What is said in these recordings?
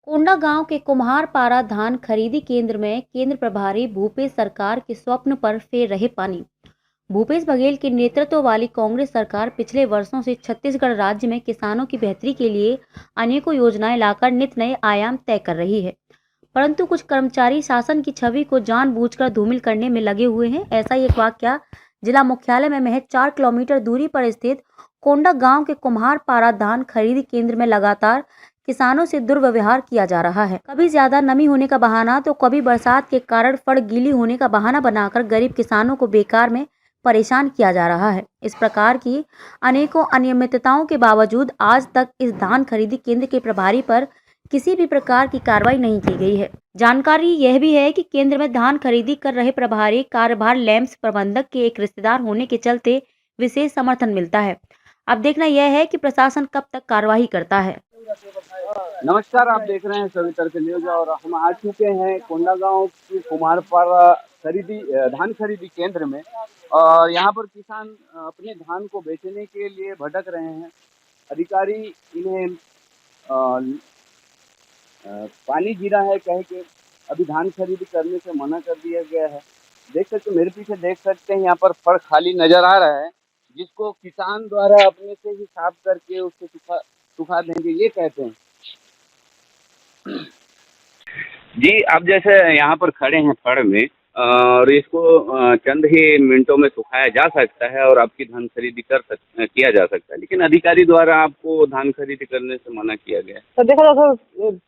कोंडा गांव के कुम्हारपारा धान खरीदी केंद्र में केंद्र प्रभारी भूपेश सरकार के स्वप्न पर फेर रहे पानी। भूपेश बघेल के नेतृत्व वाली कांग्रेस सरकार पिछले वर्षों से छत्तीसगढ़ राज्य में किसानों की बेहतरी के लिए अनेकों योजनाएं लाकर नित नए आयाम तय कर रही है, परंतु कुछ कर्मचारी शासन की छवि को जानबूझकर धूमिल करने में लगे हुए हैं। ऐसा ही एक वाकया जिला मुख्यालय में महज 4 किलोमीटर दूरी पर स्थित कोंडा गांव के कुम्हारपारा धान खरीदी केंद्र में लगातार किसानों से दुर्व्यवहार किया जा रहा है। कभी ज्यादा नमी होने का बहाना तो कभी बरसात के कारण फड़ गीली होने का बहाना बनाकर गरीब किसानों को बेकार में परेशान किया जा रहा है। इस प्रकार की अनेकों अनियमितताओं के बावजूद आज तक इस धान खरीदी केंद्र के प्रभारी पर किसी भी प्रकार की कार्रवाई नहीं की गई है। जानकारी यह भी है कि केंद्र में धान खरीदी कर रहे प्रभारी कार्यभार लैंप्स प्रबंधक के एक रिश्तेदार होने के चलते विशेष समर्थन मिलता है। अब देखना यह है कि प्रशासन कब तक कार्रवाई करता है। नमस्कार, आप देख रहे हैं सभी तरह के न्यूज और हम आ चुके हैं कोंडा गांव की कुम्हारपारा धान खरीदी केंद्र में। और यहाँ पर किसान अपने धान को बेचने के लिए भटक रहे हैं। अधिकारी इन्हें पानी गिरा है कह के अभी धान खरीदी करने से मना कर दिया गया है। देख सकते, मेरे पीछे देख सकते हैं, यहाँ पर फड़ खाली नजर आ रहा है, जिसको किसान द्वारा अपने से ही साफ करके उसको सुखा देंगे, ये कहते हैं। जी, आप जैसे यहाँ पर खड़े हैं फड़ में और इसको चंद ही मिनटों में सुखाया जा सकता है और आपकी धान खरीदी किया जा सकता है, लेकिन अधिकारी द्वारा आपको धान खरीदी करने से मना किया गया है। तो देखो ना सर,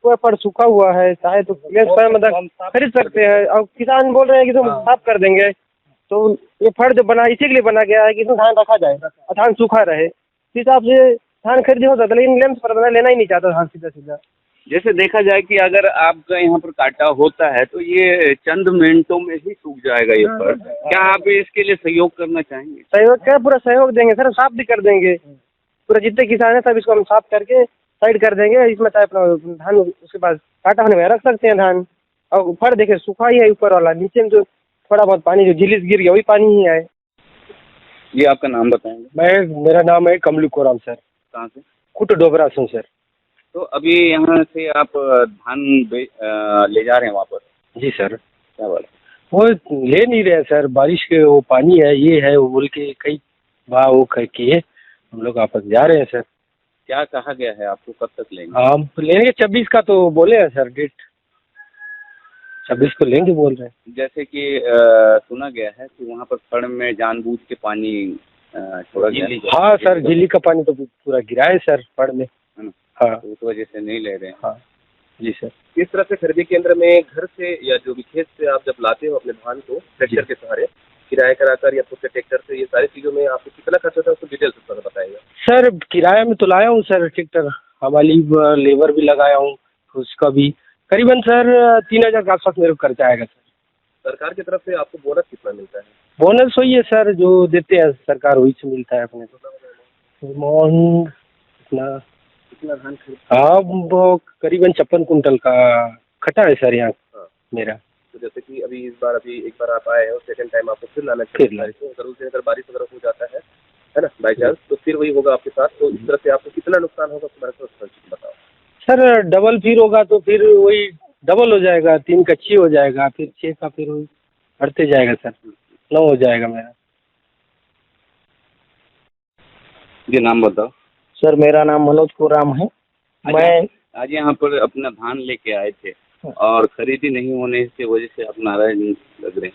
पूरा फड़ सूखा हुआ है, चाहे तो मतलब खरीद सकते हैं। और किसान बोल रहे हैं कि तुम साफ कर देंगे, तो ये फड़ जो बना इसी के लिए बना गया है कि इसमें धान रखा जाए और धान सूखा रहे। इस हिसाब से धान खरीदी हो सकता है, लेकिन लैंप्स पर लेना ही नहीं चाहता धान सीधा सीधा। जैसे देखा जाए कि अगर आपका यहाँ पर काटा होता है तो ये चंद मिनटों में ही सूख जाएगा ये फड़। क्या आप इसके लिए सहयोग करना चाहेंगे? सहयोग क्या, पूरा सहयोग देंगे सर, साफ भी कर देंगे। पूरा जितने किसान है सब इसको हम साफ करके साइड कर देंगे। इसमें चाहे अपना धान उसके बाद काटा होने में रख सकते हैं धान। और फड़ देखे सूखा ही है ऊपर वाला, नीचे में जो थोड़ा बहुत पानी जो झिलिस गिर गया वही पानी ही है। जी, आपका नाम बताएंगे? मेरा नाम है कमलू कोराम सर। कहाँ से? कुट डोबरा से सर। तो अभी यहाँ से आप धान ले जा रहे हैं वापस? जी सर। क्या बात? वो ले नहीं रहे सर, बारिश के वो पानी है, ये है वो बोल के कई बार वो किए, हम लोग वापस जा रहे हैं सर। क्या कहा गया है आपको, कब तक लेंगे? हम लेंगे 26 का तो बोले हैं सर, डेट 26 को लेंगे बोल रहे हैं। जैसे कि सुना गया है कि वहाँ पर फड़ में जानबूझ के पानी छोड़ा गया। हाँ सर, झिल्ली का पानी तो पूरा गिरा है सर फड़ में। हाँ, तो उस वजह से नहीं ले रहे हैं। हाँ जी सर। किस तरह से खरीदी केंद्र में घर से या जो भी खेत से आप जब लाते हो अपने धान को ट्रैक्टर के सहारे किराया कराकर या खुद के ट्रैक्टर से, ये सारी चीजों में आपको कितना खर्च होता है उसको डिटेल से थोड़ा बताएगा। सर किराया में तो लाया हूँ सर ट्रैक्टर, हमारी लेबर भी लगाया हूँ, उसका भी करीबन सर 3000 के आसपास मेरे को खर्चा आएगा सर। सरकार की तरफ से आपको बोनस कितना मिलता है? बोनस वही है सर जो देते हैं सरकार, वही से मिलता है अपने को। कितना धान खरीद? हाँ, वो करीबन 56 कुंटल का खटा है सर यहाँ। हाँ। मेरा तो जैसे कि अभी एक बार आप आए हो, सेकंड टाइम आपको फिर लाना चाहिए। अगर बारिश वगैरह हो जाता है ना बाई चांस, तो फिर वही होगा आपके साथ। तो इस तरह से आपको कितना नुकसान होगा उसके बारे में बताओ सर। डबल फिर होगा तो फिर वही डबल हो जाएगा, 3 का 6 हो जाएगा, फिर 6 का फिर वही बढ़ते जाएगा सर, 9 हो जाएगा मेरा। जी, नाम बताओ सर। मेरा नाम मनोज कोराम है। मैं आज यहाँ पर अपना धान लेके आए थे और खरीदी नहीं होने की वजह से आप नाराज लग रहे हैं।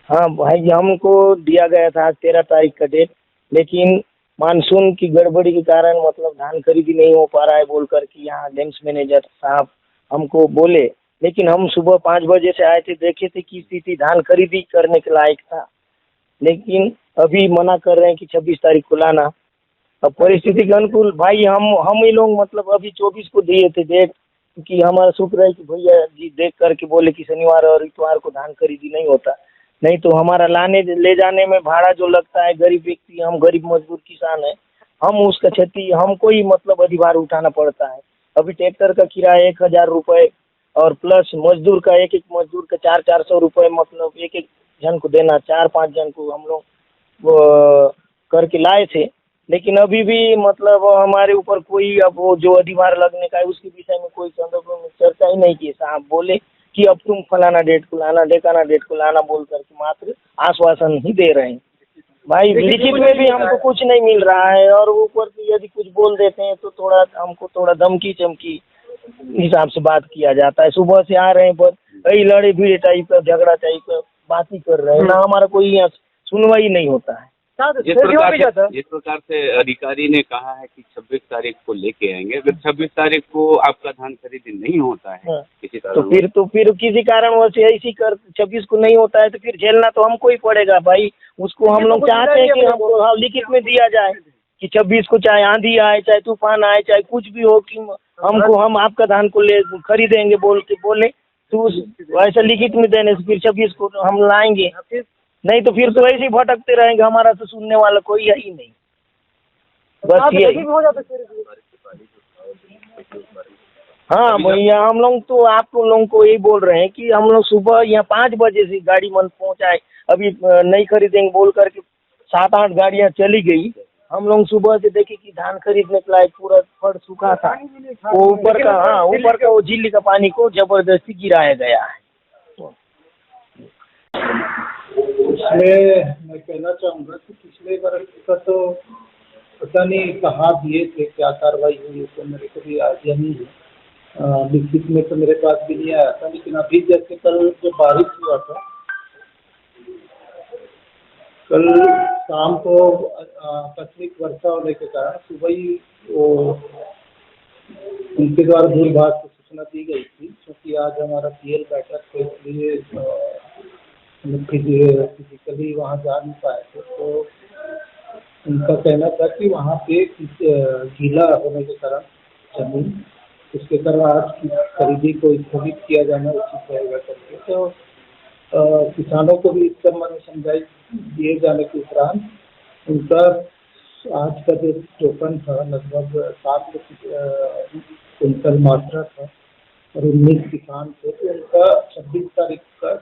हाँ भाई, हमको दिया गया था 13 तारीख का डेट, लेकिन मानसून की गड़बड़ी के कारण मतलब धान खरीदी नहीं हो पा रहा है बोल कर कि यहाँ लैंप्स मैनेजर साहब हमको बोले। लेकिन हम सुबह 5 बजे से आए थे, देखे थे कि स्थिति धान खरीदी करने के लायक था, लेकिन अभी मना कर रहे हैं कि 26 तारीख को लाना। अब परिस्थिति के अनुकूल भाई हम ही लोग मतलब अभी 24 को दिए थे डेट, क्योंकि हमारा शुक्र है कि भैया जी देख करके बोले कि शनिवार और इतवार को धान खरीदी नहीं होता, नहीं तो हमारा लाने ले जाने में भाड़ा जो लगता है, गरीब व्यक्ति, हम गरीब मजदूर किसान हैं, हम उसका क्षति हमको ही मतलब अधिभार उठाना पड़ता है। अभी ट्रैक्टर का किराया 1000 रुपये और प्लस मजदूर का एक मजदूर का 400 रुपये, मतलब एक जन को देना, 4-5 जन को हम लोग करके लाए थे। लेकिन अभी भी मतलब हमारे ऊपर कोई अब वो जो अधिभार लगने का है उसके विषय में कोई संदर्भ में ऐसा ही नहीं किए साहब, बोले कि अब तुम फलाना डेट को लाना, ढेकाना डेट को लाना बोल करके मात्र आश्वासन ही दे रहे हैं। भाई लिखित में भी हमको कुछ नहीं मिल रहा है, और ऊपर से यदि कुछ बोल देते हैं तो थोड़ा हमको थोड़ा धमकी चमकी हिसाब से बात किया जाता है। सुबह से आ रहे हैं बस वही लड़े भिड़े टाइप का, झगड़ा टाइप का बात ही कर रहे हैं ना, हमारा कोई यहाँ सुनवाई नहीं होता है। जिस प्रकार से अधिकारी ने कहा है कि 26 तारीख को लेके आएंगे, अगर 26 तारीख को आपका धान खरीदी नहीं होता है किसी कारण तो फिर किसी कारण से ऐसी कर 26 को नहीं होता है तो फिर झेलना तो हमको ही पड़ेगा भाई। उसको हम लोग चाहते हैं कि हमको लिखित में दिया जाए कि 26 को चाहे आंधी आए, चाहे तूफान आए, चाहे कुछ भी हो, कि हमको हम आपका धान को ले खरीदेंगे बोल के बोले तो वैसा लिखित में देने से फिर 26 को हम लाएंगे, नहीं तो फिर तो ऐसे ही भटकते रहेंगे, हमारा तो सुनने वाला कोई है ही नहीं। बस यही। हाँ भैया, हम लोग तो आप लोगों को यही बोल रहे हैं कि हम लोग सुबह यहाँ 5 बजे से गाड़ी मन पहुँचाए, अभी नहीं खरीदेंगे बोल करके 7-8 गाड़ियाँ चली गई। हम लोग सुबह से देखे कि धान खरीदने के लायक पूरा फड़ सूखा था, वो ऊपर का वो झीली का पानी को जबरदस्ती गिराया गया है। इसमें मैं कहना चाहूँगा कि पिछले वर्ष का तो पता नहीं कहाँ दिए थे, क्या कार्रवाई हुई तो मेरे को भी आइडिया नहीं है। लिखित में तो मेरे पास भी नहीं आया था, लेकिन अभी जैसे कल जो बारिश हुआ था, कल शाम को आकस्मिक वर्षा होने के कारण सुबह ही वो उनके द्वारा दूरभाष से सूचना दी गई थी, क्योंकि आज हमारा पीएल बैठक थे, इसलिए फिजिकली वहाँ जा नहीं पाए थे। तो उनका कहना था कि वहाँ पे गीला होने के कारण जमीन, उसके कारण आज की खरीदी को स्थगित किया जाना उचित रहेगा करके। तो किसानों को भी इस संबंध में समझाई दिए जाने के उपरांत उनका आज का जो टोकन था लगभग 7 कुंटल मात्रा था और 19 किसान थे, तो उनका 26 तारीख का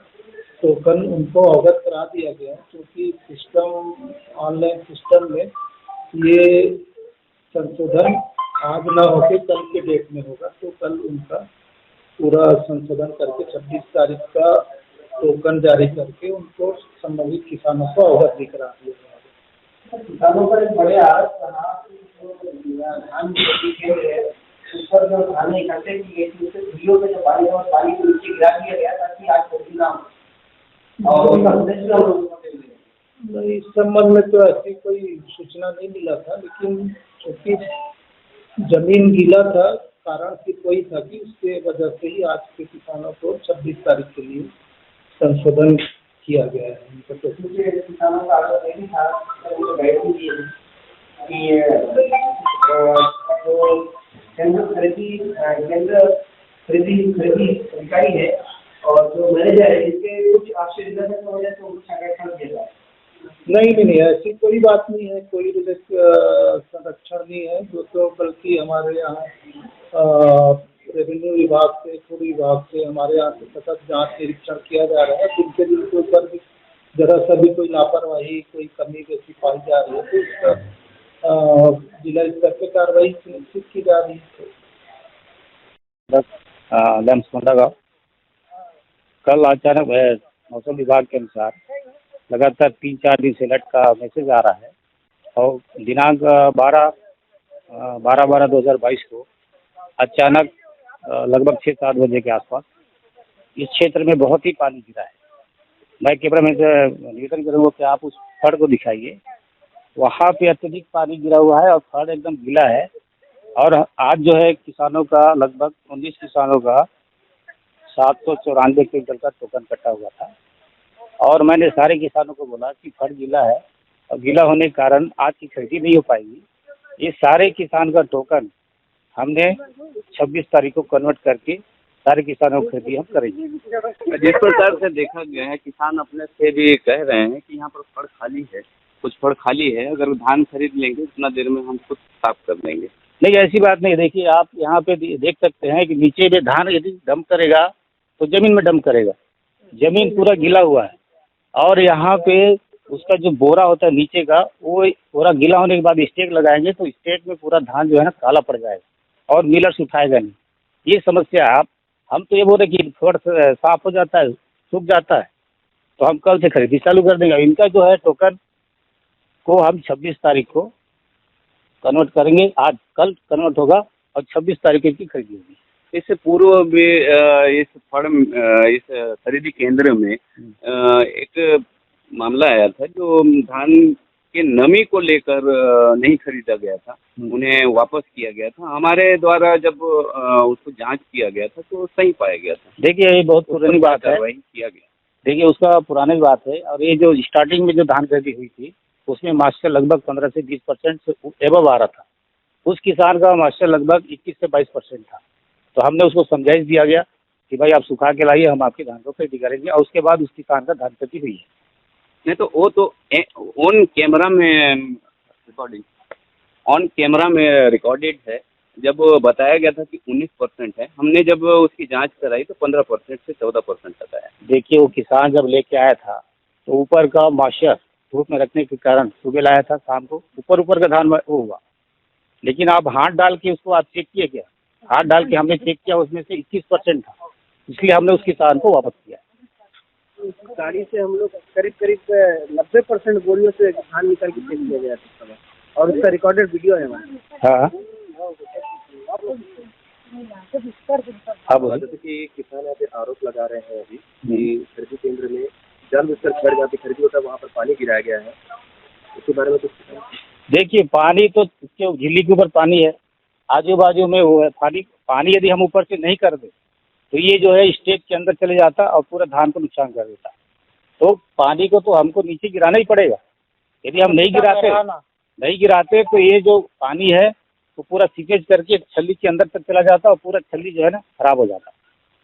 टोकन उनको अवगत करा दिया गया, क्योंकि सिस्टम ऑनलाइन सिस्टम में ये संशोधन आज ना होकर कल के डेट में होगा। तो कल उनका पूरा संशोधन करके 26 तारीख का टोकन जारी करके उनको संबंधित किसानों को अवगत भी करा दिया गया। किसानों पर एक बड़े आरोप धान उस पर जो धान इकट्ठे की गई थी, उससे झीलों में जो पानी को नीचे गिरा दिया गया ताकि आज खरीदी ना हो, और इस संबंध में तो ऐसी कोई सूचना नहीं मिला था, लेकिन क्योंकि जमीन गीला था, कारण सिर्फ वही था कि उसके वजह से ही आज के किसानों को 26 तारीख के लिए संशोधन किया गया है। किसानों का आरोप यही था कि जो केंद्र खरीदी अधिकारी है और जो मैनेजर है, इसके कुछ आश्चर्य की वजह से उनको संरक्षण दिया जाए। नहीं, ऐसी कोई बात नहीं है, कोई संरक्षण नहीं है। जो तो बल्कि हमारे यहाँ रेवेन्यू विभाग से, फूड विभाग से हमारे यहाँ से सतत जांच निरीक्षण किया जा रहा है। जिनके दिन के ऊपर भी जरा सा भी कोई लापरवाही, कोई कमी बेसी पाई जा रही है तो उसका जिला स्तर पर कार्रवाई सुनिश्चित की जा रही है। कोंडागांव कल अचानक मौसम विभाग के अनुसार लगातार 3-4 दिन से अलर्ट का मैसेज आ रहा है, और दिनांक 12/12/2022 को अचानक लगभग 6-7 बजे के आसपास इस क्षेत्र में बहुत ही पानी गिरा है। मैं कैमरा मैन से निवेदन करूँगा कि आप उस फड़ को दिखाइए। वहाँ पे अत्यधिक पानी गिरा हुआ है और फड़ एकदम गीला है, और आज जो है किसानों का लगभग 19 किसानों का 794 क्विंटल का टोकन कटा हुआ था। और मैंने सारे किसानों को बोला कि फड़ गीला है और गीला होने के कारण आज की खरीदी नहीं हो पाएगी। ये सारे किसान का टोकन हमने 26 तारीख को कन्वर्ट करके सारे किसानों को खरीदी हम करेंगे। जिस प्रकार से देखा गया है, किसान अपने से भी कह रहे हैं कि यहाँ पर फड़ खाली है, कुछ फड़ खाली है, अगर धान खरीद लेंगे उतना देर में हम खुद साफ कर देंगे। नहीं, ऐसी बात नहीं। देखिए, आप यहाँ पे देख सकते हैं कि नीचे में धान यदि डंप करेगा तो जमीन में डंप करेगा, जमीन पूरा गीला हुआ है, और यहाँ पे उसका जो बोरा होता है नीचे का, वो बोरा गीला होने के बाद स्टेक लगाएंगे तो स्टेक में पूरा धान जो है ना काला पड़ जाएगा और मिलर्स उठाएगा नहीं। ये समस्या आप हम तो ये बोल रहे कि फड़ साफ हो जाता है, सूख जाता है, तो हम कल से खरीदी चालू कर देंगे। इनका जो है टोकन को हम 26 तारीख को कन्वर्ट करेंगे। आज कल कन्वर्ट होगा और 26 तारीख को इसकी खरीदी होगी। इससे पूर्व भी इस खरीदी केंद्र में एक मामला आया था, जो धान के नमी को लेकर नहीं खरीदा गया था, उन्हें वापस किया गया था। हमारे द्वारा जब उसको जांच किया गया था तो सही पाया गया था। देखिए ये बहुत पुरानी बात है, किया गया। देखिए उसका पुरानी बात है। और ये जो स्टार्टिंग में जो धान खरीदी हुई थी उसमें मॉइस्चर लगभग 15 से 20% से एबव आ रहा था। उस किसान का मॉइस्चर लगभग 21 से 22% था। तो हमने उसको समझाइश दिया गया कि भाई आप सुखा के लाइए, हम आपके धान को खरीदी करेंगे, और उसके बाद उस किसान का धान खरीदी हुई है। नहीं तो वो तो ऑन कैमरा में रिकॉर्डेड है। जब बताया गया था कि 19% है, हमने जब उसकी जांच कराई तो 15% से 14% तक आया। देखिए वो किसान जब लेके आया था तो ऊपर का मॉइस्चर धूप में रखने के कारण सुबह लाया था, शाम को ऊपर का धान वो हुआ। लेकिन आप हाथ डाल के उसको आप चेक किए क्या? हाथ डाल के हमने चेक किया, उसमें से 21% था, इसलिए हमने उस किसान को वापस किया। गाड़ी से हम लोग करीब 90% बोरियों से धान निकाल के चेक किया गया था समय, और उसका रिकॉर्डेड वीडियो है हमारे। हाँ अब जैसे कि किसान यहाँ पे आरोप लगा रहे हैं अभी कि खरीदी केंद्र में जानबूझकर घर जाके खरीदी होता है, वहाँ पर पानी गिराया गया है, उसके बारे में कुछ? देखिए पानी तो इसके झिल्ली के ऊपर पानी है, आजू बाजू में वो है पानी यदि हम ऊपर से नहीं कर दें तो ये जो है स्टेज के अंदर चले जाता और पूरा धान को नुकसान कर देता। तो पानी को तो हमको नीचे गिराना ही पड़ेगा। यदि हम नहीं गिराते तो ये जो पानी है वो पूरा सीपेज करके छल्ली के अंदर तक चला जाता और पूरा छल्ली जो है ना खराब हो जाता।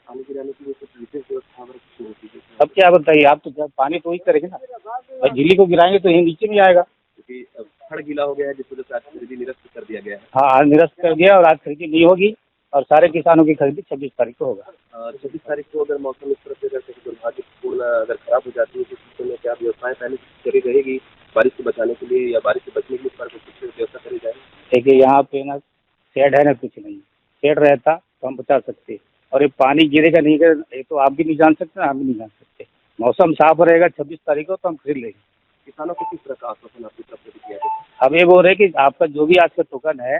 पानी गिराने के लिए कुछ विशेष व्यवस्था होती है? अब क्या बताइए आप, तो जब पानी तो ही करेंगे ना, भाई झिल्ली को गिराएंगे तो ये नीचे नहीं आएगा। क्योंकि फड़ गीला हो गया है, जिस वजह से आज खरीदी निरस्त कर दिया गया है। हाँ आज निरस्त कर दिया और आज खरीदी नहीं होगी और सारे किसानों की खरीदी 26 तारीख को होगा। 26 तारीख को अगर मौसम इस तरह से अगर दुर्भाग्यपूर्ण अगर खराब हो जाती है तो स्थिति में क्या व्यवस्थाएं पहले से करी रहेगी बारिश से बचाने के लिए, या बारिश से बचने के लिए इस पर कुछ व्यवस्था करी जाए? देखिए यहाँ पे ना शेड है ना कुछ नहीं, शेड रहता तो हम बचा सकते, और ये पानी गिरेगा नहीं गिरेगा ये तो आप भी नहीं जान सकते, हम भी नहीं जान सकते। मौसम साफ रहेगा 26 तारीख को तो हम खरीद लेंगे। किसानों को किस तरह का आश्वासन आपकी तरफ से दिया है? अब ये बोल रहे कि आपका जो भी आज का टोकन है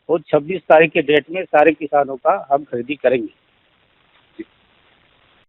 वो 26 तारीख के डेट में सारे किसानों का हम खरीदी करेंगे।